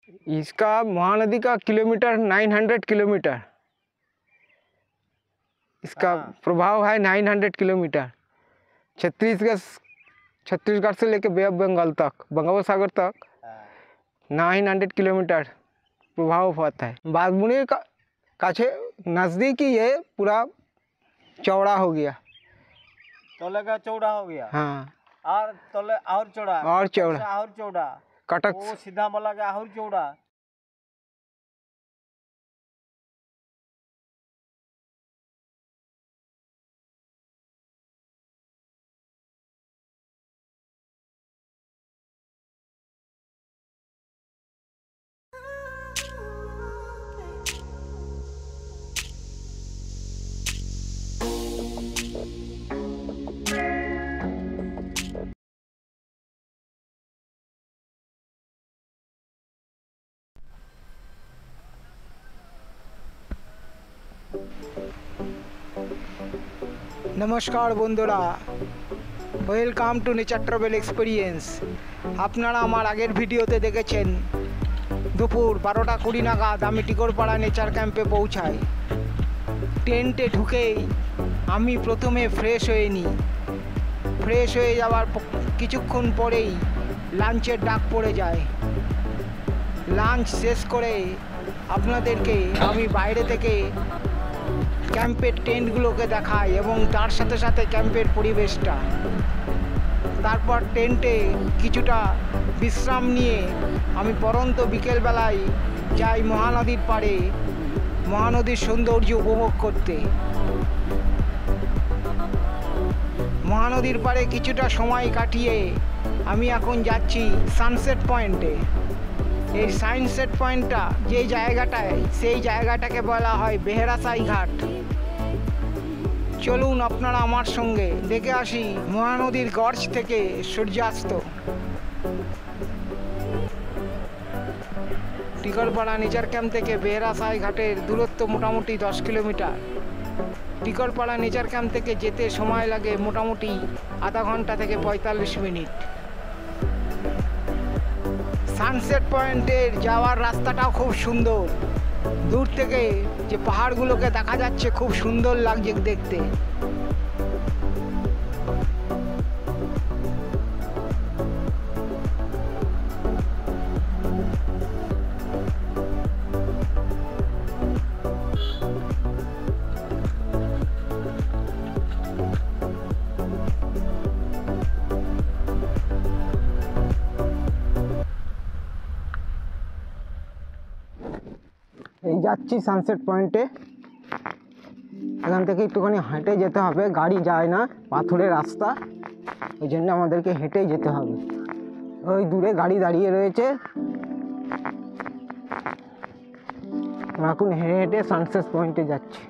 इसका महानदी का kilometre 900 kilometre, इसका प्रभाव है 900 किलोमीटर। छत्तीसगढ़ से लेके बे ऑफ बंगाल तक, बंगोपसागर तक 900 किलोमीटर प्रभाव होता है। बागमुनी का काछे नज़दीक ही ये पूरा चौड़ा हो गया, तोले का चौड़ा हो गया। हाँ, और तोले और चौड़ा, और चौड़ा, और चौड़ा, कटक वो सीधा मला का और चौड़ा। नमस्कार बंधुरा, welcome to nature travel experience. আপনারা আমার আগের ভিডিওতে দেখেছেন দুপুর 12টা 20 নাগাদ আমি টিকরপাড়া নেচার ক্যাম্পে পৌঁছাই। টেন্টে ঢুকেই আমি প্রথমে ফ্রেশ হয়ে নিই। ফ্রেশ হয়ে যাওয়ার কিছুক্ষণ পরেই লাঞ্চের ডাক পড়ে যায়। লাঞ্চ শেষ করে আপনাদেরকে আমি বাইরে থেকে ক্যাম্পের টেন্টগুলোকে দেখাই এবং তার সাথে সাথে ক্যাম্পের পরিবেশটা। তারপর টেন্টে কিছুটা বিশ্রাম নিয়ে আমি পরন্ত বিকেলবেলায় যাই মহানদীর পাড়ে মহানদীর সৌন্দর্য উপভোগ করতে। মহানদীর পাড়ে কিছুটা সময় কাটিয়ে আমি এখন যাচ্ছি সানসেট পয়েন্টে। এই সানসেট পয়েন্টটা যে জায়গাটায়, সেই জায়গাটাকে বলা হয় বেহেরাসাই ঘাট। চলুন আপনারা আমার সঙ্গে দেখে আসি মহানদীর গর্জ থেকে সূর্যাস্ত। টিকরপাড়া নেচার ক্যাম্প থেকে বেহেরাসাই ঘাটের দূরত্ব মোটামুটি 10 কিলোমিটার। টিকরপাড়া নেচার ক্যাম্প থেকে যেতে সময় লাগে মোটামুটি আধা ঘন্টা থেকে 45 মিনিট। সানসেট পয়েন্টের যাওয়ার রাস্তাটাও খুব সুন্দর। দূর থেকে যে পাহাড়গুলোকে দেখা যাচ্ছে খুব সুন্দর লাগছে দেখতে। এই যাচ্ছি সানসেট পয়েন্টে। এখান থেকে একটুখানি হেঁটে যেতে হবে, গাড়ি যায় না, পাথরের রাস্তা, ওই জন্য আমাদেরকে হেঁটেই যেতে হবে। ওই দূরে গাড়ি দাঁড়িয়ে রয়েছে। এখন হেঁটে হেঁটে সানসেট পয়েন্টে যাচ্ছি।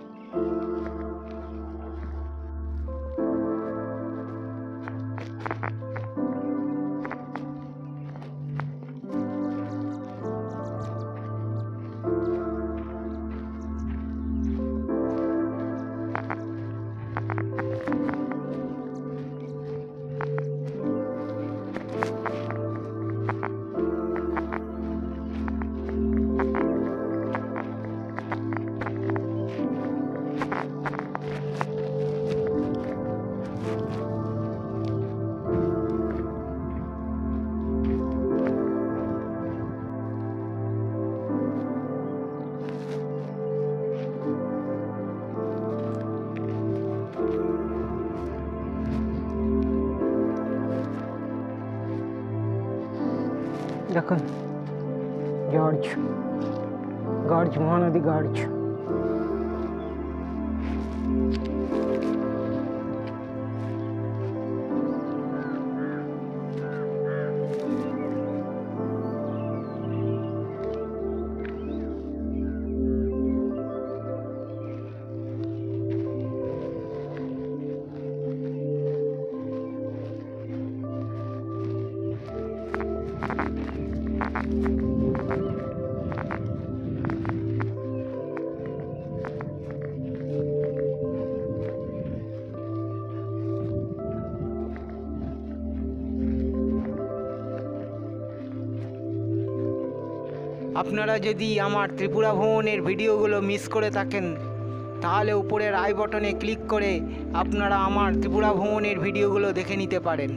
দেখুন গর্জ মহানদী গর্জ। আপনারা যদি আমার ত্রিপুরা ভ্রমণের ভিডিওগুলো মিস করে থাকেন তাহলে উপরের আই বটনে ক্লিক করে আপনারা আমার ত্রিপুরা ভ্রমণের ভিডিওগুলো দেখে নিতে পারেন।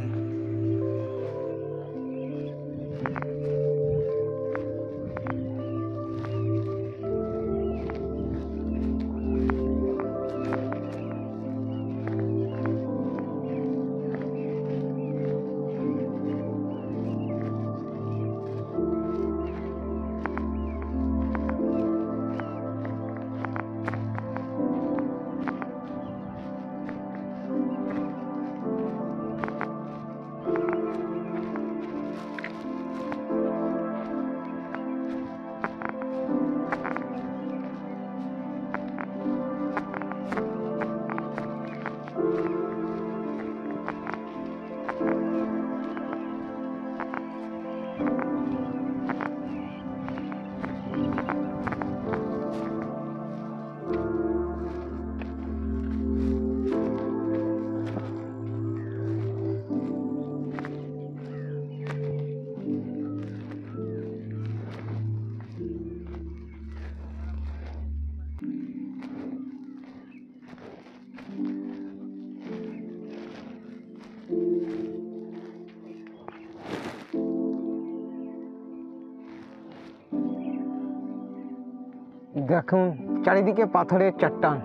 দেখুন চারিদিকে পাথরের চট্টান।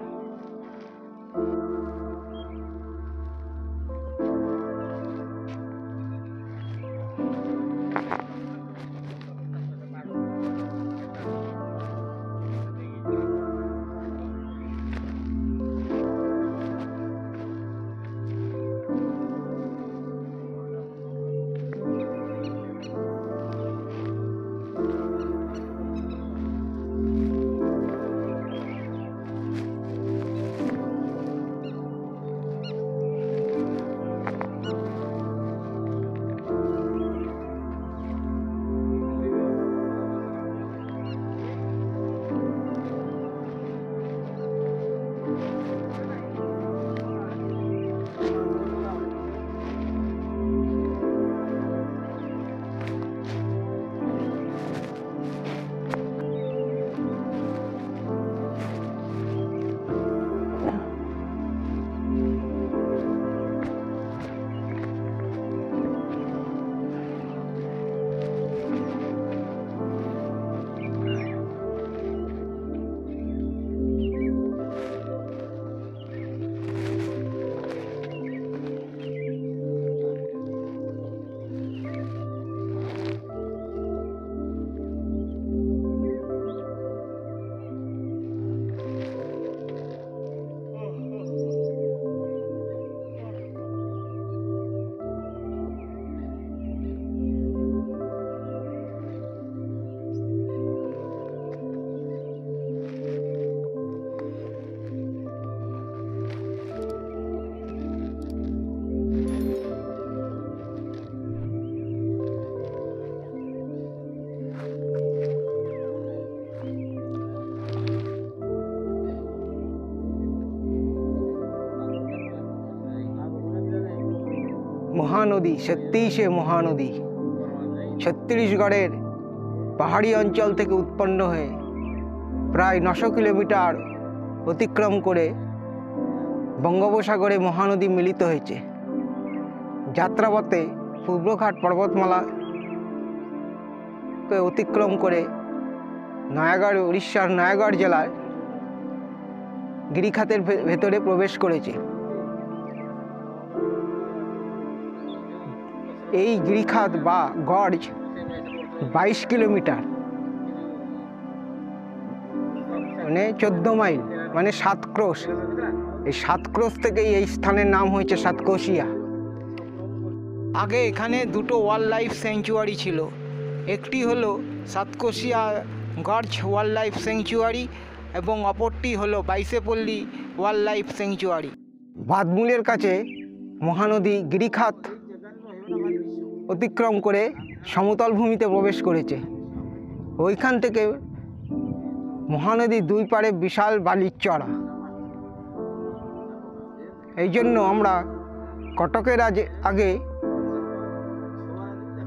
মহানদী, সত্যিই সে মহানদী ছত্তিশগড়ের পাহাড়ি অঞ্চল থেকে উৎপন্ন হয়ে প্রায় 900 কিলোমিটার অতিক্রম করে বঙ্গোপসাগরে মহানদী মিলিত হয়েছে। যাত্রাপথে পূর্বঘাট পর্বতমালাকে অতিক্রম করে নয়াগড়, উড়িষ্যার নয়াগড় জেলার গিরিখাতের ভেতরে প্রবেশ করেছে। এই গিরিখাত বা গর্জ 22 কিলোমিটার, মানে 14 মাইল, মানে 7 ক্রোশ। এই 7 ক্রোশ থেকেই এই স্থানের নাম হয়েছে সাতকোশিয়া। আগে এখানে দুটো ওয়াইল্ড লাইফ স্যাংচুয়ারি ছিল, একটি হলো Satkosia gorge wild life sanctuary এবং অপরটি হলো বাইশেপল্লী ওয়াইল্ড লাইফ স্যাংচুয়ারি। বাদমূলের কাছে মহানদী গিরিখাত অতিক্রম করে সমতল ভূমিতে প্রবেশ করেছে। ওইখান থেকে মহানদীর দুই পাড়ে বিশাল বালির চড়া। এই জন্য আমরা কটকের আগে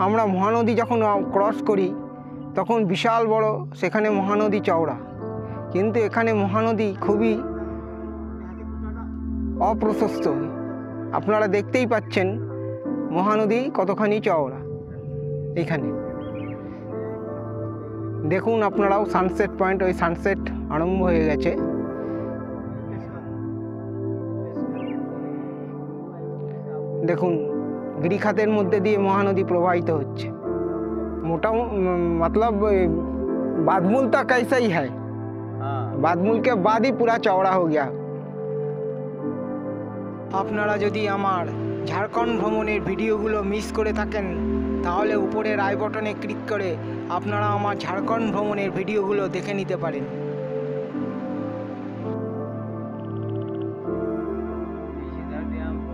আমরা মহানদী যখন ক্রস করি তখন বিশাল বড় সেখানে মহানদী চওড়া, কিন্তু এখানে মহানদী খুবই অপ্রশস্ত। আপনারা দেখতেই পাচ্ছেন মহানদী কতখানি চওড়া। এখানে দেখুন আপনারাও সানসেট পয়েন্ট, ওই সানসেট আরম্ভ হয়ে গেছে। দেখুন গিরিখাতের মধ্যে দিয়ে মহানদী প্রবাহিত হচ্ছে। मोटा मतलब बादमुल तक ऐसा ही है, हाँ बादमुल के बाद ही पूरा चौड़ा हो गया। আপনারা যদি আমার ঝাড়খণ্ড ভ্রমণের ভিডিওগুলো মিস করে থাকেন তাহলে উপরের আই বটনে ক্লিক করে আপনারা আমার ঝাড়খণ্ড ভ্রমণের ভিডিওগুলো দেখে নিতে পারেন। इधर भी हमको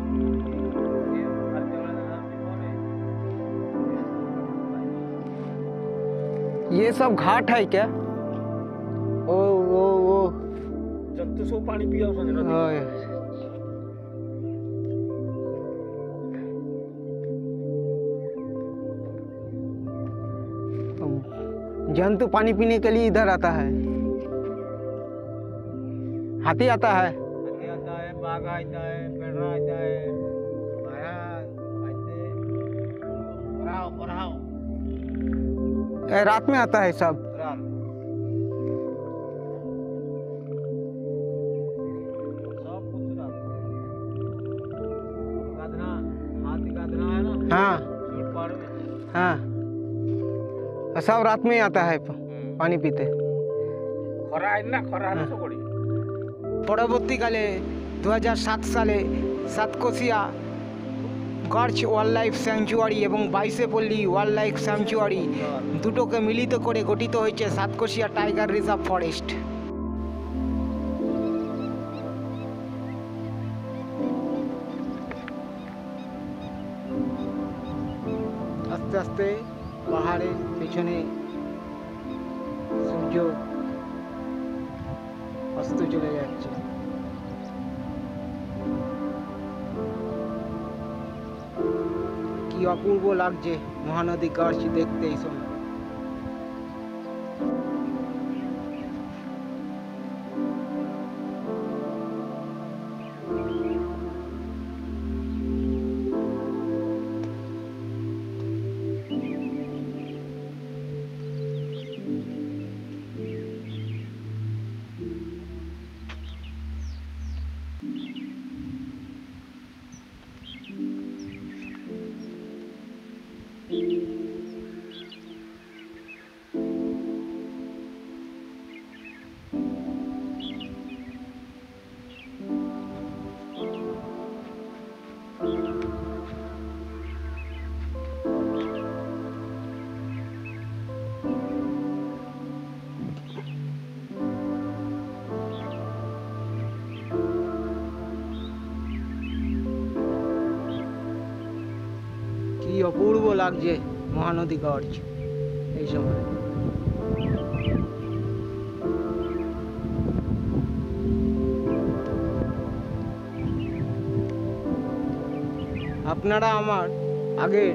ये हर चौड़ा का नाम भी कौन है? ये सब घाट है क्या? वो जब तो सो पानी पिया उसने नदी ओए, जंतु पानी पीने के लिए इधर आता है। हाथी आता है। हाथी आता है, बाघ आता है, पेड़रा आता है, माया आते, पराव रात में आता है सब। रात सब कुछ रात। गाधना, हाथी गाधना है ना हाँ छोट पहाड़ में। हाँ, सब रात में ही आता है पानी पीते। খরা আইন না খরা হলে তো করি পরবর্তীকালে 2007 সালে সাতকোশিয়া গর্চ ওয়াইল্ড লাইফ স্যাংচুয়ারি এবং বাইশেপল্লী ওয়াইল্ড লাইফ স্যাংচুয়ারি দুটোকে মিলিত করে গঠিত হয়েছে সাতকোশিয়া টাইগার রিজার্ভ ফরেস্ট। আস্তে আস্তে পাহাড়ের পেছনে সূর্য অস্ত চলে যাচ্ছে। কি অপূর্ব লাগছে মহানদী গাছ দেখতে এই সময়। কি অপূর্ব লাগছে মহানদী গর্জ এই সময়। আপনারা আমার আগের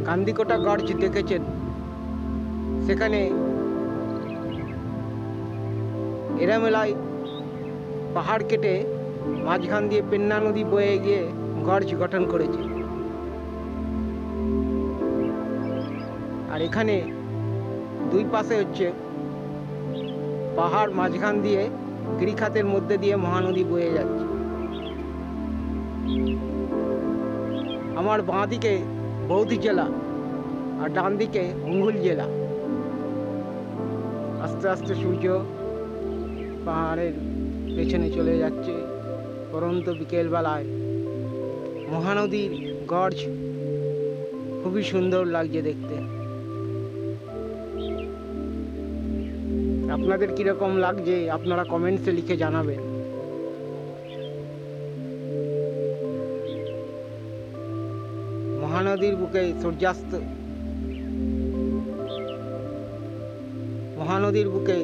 গান্ধিকোটা গর্জ দেখেছেন, সেখানে এরামেলায় পাহাড় কেটে মাঝখান দিয়ে পেন্না নদী বয়ে গিয়ে গর্জ গঠন করেছে। আর এখানে দুই পাশে হচ্ছে পাহাড়, মাঝখান দিয়ে গিরিখাতের মধ্যে দিয়ে মহানদী বয়ে যাচ্ছে। আমার বাঁ দিকে বৌদ্ধ জেলা আর ডান দিকে অঙ্গুল জেলা। আস্তে আস্তে সূর্য পাহাড়ের পেছনে চলে যাচ্ছে। পরন্ত বিকেলবেলায় মহানদীর গর্জ খুবই সুন্দর লাগছে দেখতে। আপনাদের কিরকম লাগছে আপনারা কমেন্টসে লিখে জানাবেন। মহানদীর বুকে সূর্যাস্ত, মহানদীর বুকে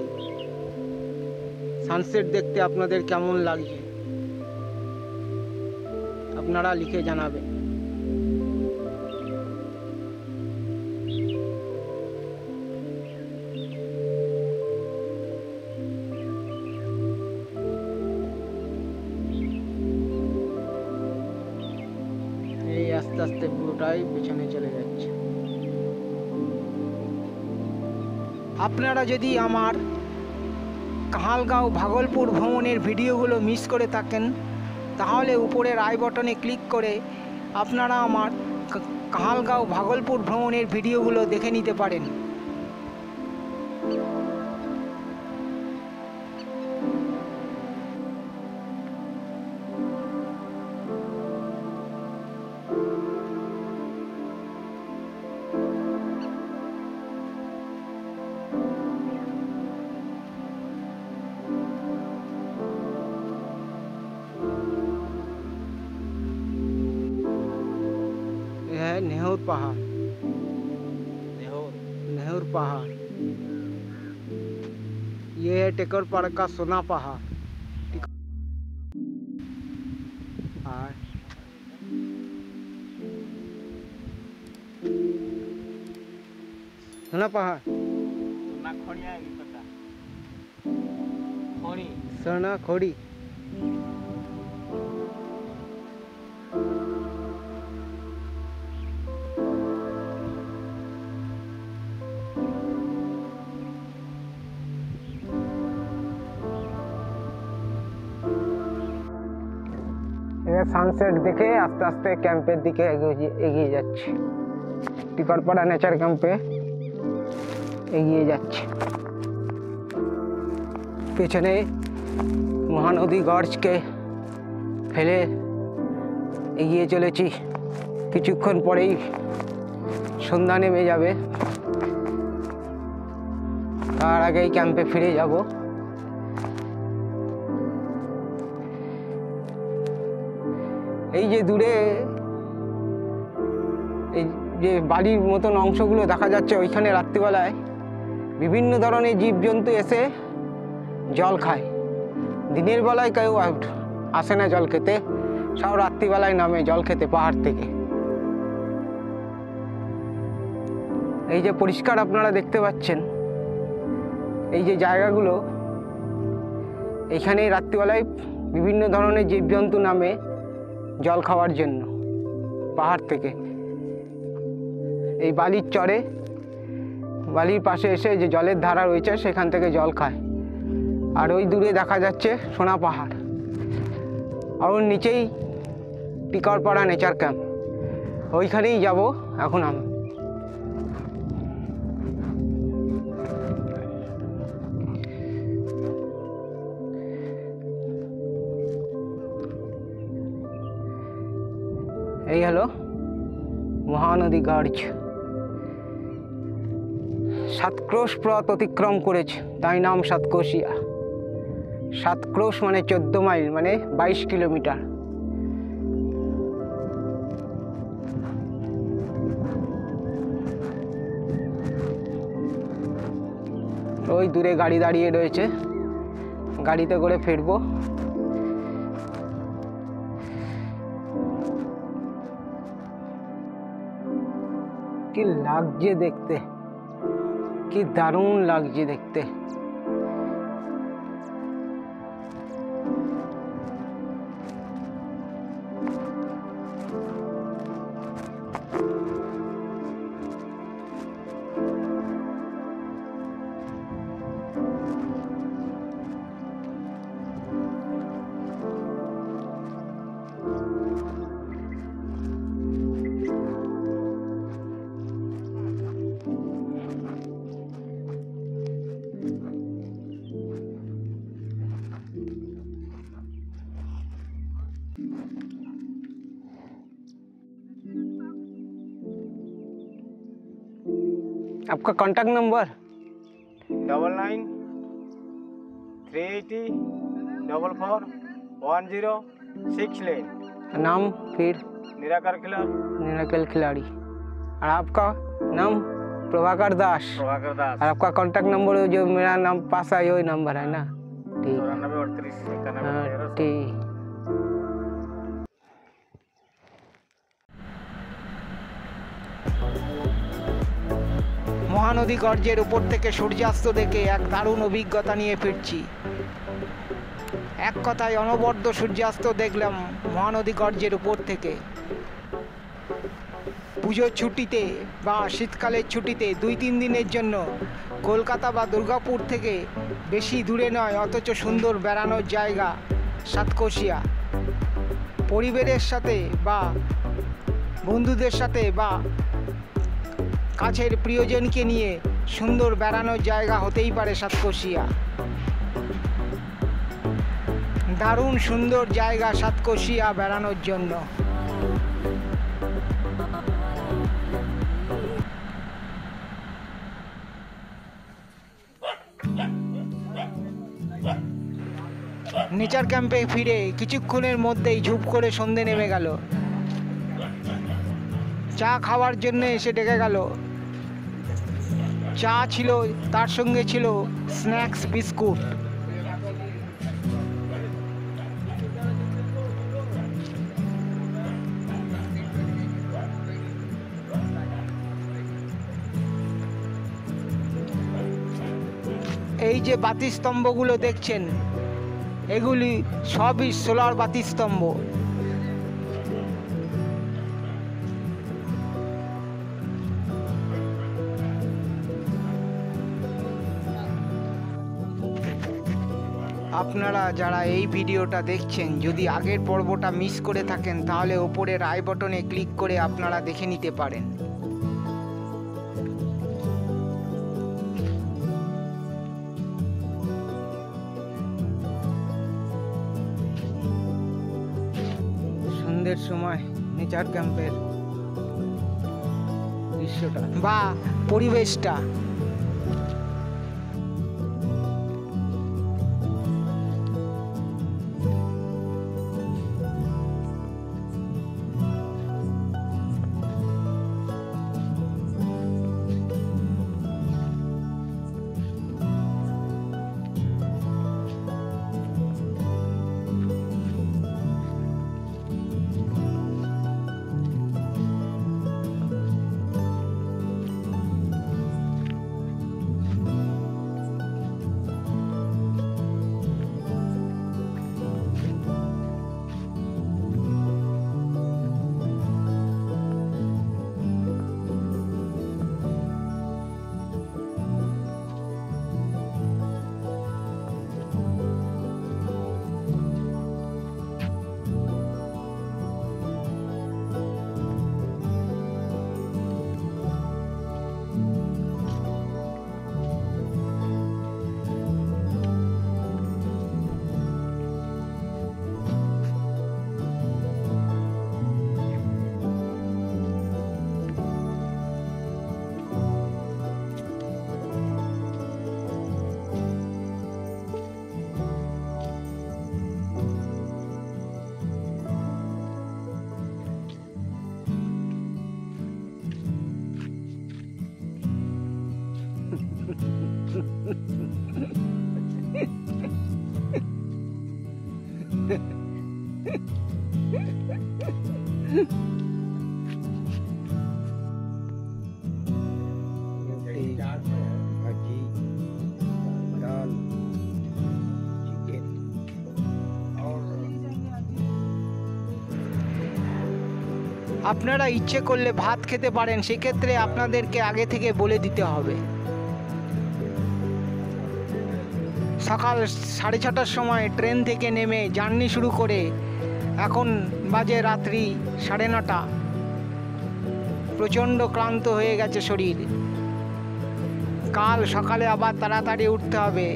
সানসেট দেখতে আপনাদের কেমন লাগছে আপনারা লিখে জানাবেন। পুরোটাই পেছনে চলে যাচ্ছে। আপনারা যদি আমার কাহালগাঁও ভাগলপুর ভ্রমণের ভিডিওগুলো মিস করে থাকেন তাহলে উপরের আই বটনে ক্লিক করে আপনারা আমার কাহালগাঁও ভাগলপুর ভ্রমণের ভিডিওগুলো দেখে নিতে পারেন। यह है नेहौर पहाड़, नेहौर नेहौर पहाड़। ये है टेकरपाड़ा का सोना पहाड़। और सोना पहाड़, ना खड़िया है पता खड़ी सोना खोड़ी। সানসেট দেখে আস্তে আস্তে ক্যাম্পের দিকে এগিয়ে যাচ্ছি। টিকরপাড়া নেচার ক্যাম্পে এগিয়ে যাচ্ছি। পেছনে মহানদী গর্জকে ফেলে এগিয়ে চলেছি। কিছুক্ষণ পরেই সন্ধ্যা নেমে যাবে, তার আগেই ক্যাম্পে ফিরে যাব। এই যে দূরে এই যে বাড়ির মতন অংশগুলো দেখা যাচ্ছে, ওইখানে রাত্রিবেলায় বিভিন্ন ধরনের জীবজন্তু এসে জল খায়। দিনের বেলায় কেউ আসে না জল খেতে, সব রাত্রিবেলায় নামে জল খেতে পাহাড় থেকে। এই যে পরিষ্কার আপনারা দেখতে পাচ্ছেন, এই যে জায়গাগুলো, এইখানে রাত্রিবেলায় বিভিন্ন ধরনের জীবজন্তু নামে জল খাওয়ার জন্য পাহাড় থেকে। এই বালির চরে, বালির পাশে এসে যে জলের ধারা রয়েছে সেখান থেকে জল খায়। আর ওই দূরে দেখা যাচ্ছে সোনা পাহাড়, আর ওর নিচেই টিকরপাড়া নেচার ক্যাম্প। ওইখানেই যাব এখন আমি। এই হলো মহানদী গর্জ। 7 ক্রোশ পথ অতিক্রম করেছে, তাই নাম সাতকোশিয়া। 7 ক্রোশ মানে 14 মাইল, মানে 22 কিলোমিটার। ওই দূরে গাড়ি দাঁড়িয়ে রয়েছে, গাড়িতে করে ফিরবো। কি লাগছে দেখতে, কি দারুণ লাগছে দেখতে। आपका कांटेक्ट नंबर? 99-380-44-106 नाम फिर? निराकर खिलाड़ी। निराकल खिलाड़ी। और आपका नाम? प्रभाकर दास। प्रभाकर दास। और आपका कांटेक्ट नंबर जो मेरा नाम पास है वही नंबर है ना? ठीक। 94-38-91-13। हाँ ठीक। মহানদী গর্জের উপর থেকে সূর্যাস্ত দেখে এক দারুণ অভিজ্ঞতা নিয়ে ফিরছি। এক কথায় অনবদ্য সূর্যাস্ত দেখলাম মহানদী গর্জের উপর থেকে। পুজোর ছুটিতে বা শীতকালের ছুটিতে 2-3 দিনের জন্য কলকাতা বা দুর্গাপুর থেকে বেশি দূরে নয়, অথচ সুন্দর বেড়ানোর জায়গা সাতকোশিয়া। পরিবারের সাথে বা বন্ধুদের সাথে বা কাছের প্রিয়জনকে নিয়ে সুন্দর বেড়ানোর জায়গা হতেই পারে সাতকোশিয়া। দারুণ সুন্দর জায়গা সাতকোশিয়া বেড়ানোর জন্য। নেচার ক্যাম্পে ফিরে কিছুক্ষণের মধ্যেই ঝুপ করে সন্ধে নেমে গেল। চা খাওয়ার জন্য এসে ডেকে গেল। চা ছিল, তার সঙ্গে ছিল স্ন্যাক্স বিস্কুট। এই যে বাতিস্তম্ভগুলো দেখছেন, এগুলি সবই সোলার বাতিস্তম্ভ। আপনারা যারা এই ভিডিওটা দেখছেন, যদি আগের পর্বটা মিস করে থাকেন তাহলে ওপরের আই বটনে ক্লিক করে আপনারা দেখে নিতে পারেন। সন্ধ্যের সময় নেচার ক্যাম্পের দৃশ্যটা বা পরিবেশটা ভাজি, ডাল, চিকেন। আপনারা ইচ্ছে করলে ভাত খেতে পারেন, সেক্ষেত্রে আপনাদেরকে আগে থেকে বলে দিতে হবে। সকাল 6:30টার সময় ট্রেন থেকে নেমে জার্নি শুরু করে এখন বাজে রাত্রি 9:30। প্রচণ্ড ক্লান্ত হয়ে গেছে শরীর। কাল সকালে আবার তাড়াতাড়ি উঠতে হবে,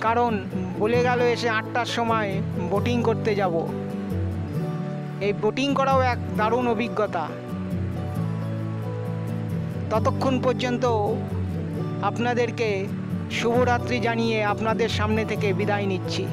কারণ বলে গেল এসে 8টার সময় বোটিং করতে যাব। এই বোটিং করাও এক দারুণ অভিজ্ঞতা। ততক্ষণ পর্যন্ত আপনাদেরকে শুভরাত্রি জানিয়ে আপনাদের সামনে থেকে বিদায় নিচ্ছি।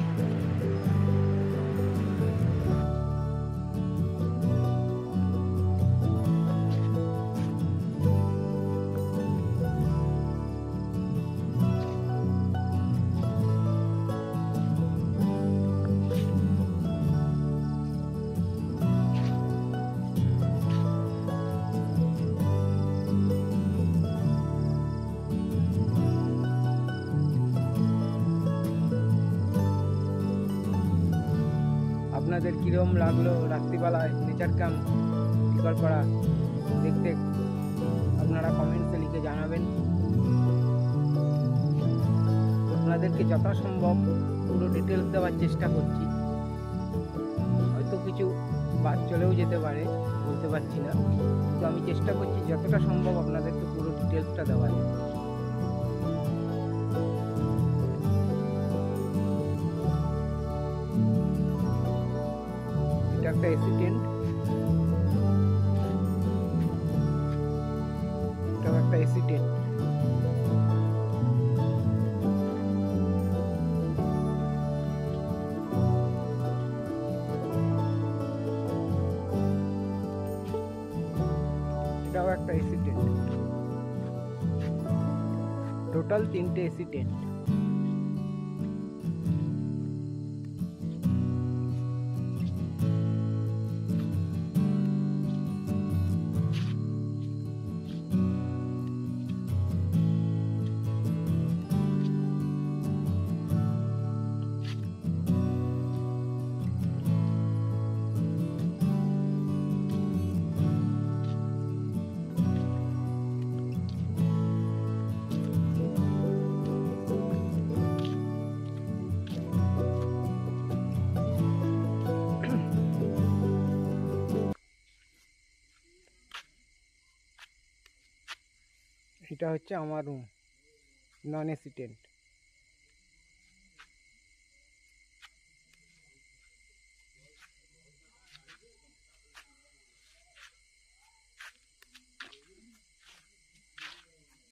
আপনাদের কীরকম লাগলো রাত্রিবেলায় নেচার ক্যাম্প? শিকারপাড়া দেখতে আপনারা কমেন্টসে লিখে জানাবেন। আপনাদেরকে যথাসম্ভব পুরো ডিটেলস দেওয়ার চেষ্টা করছি। হয়তো কিছু বাদ চলেও যেতে পারে, বলতে পারছি না, তো আমি চেষ্টা করছি যতটা সম্ভব আপনাদেরকে পুরো ডিটেলসটা দেওয়া যায়। এটা একটা এসি টেন্ট, এটাও একটা এসি টেন্ট। এটাও একটা এসি টেন্ট। টোটাল 3টে এসি টেন্ট। এটা হচ্ছে আমার রুম, নন এসি টেন্ট।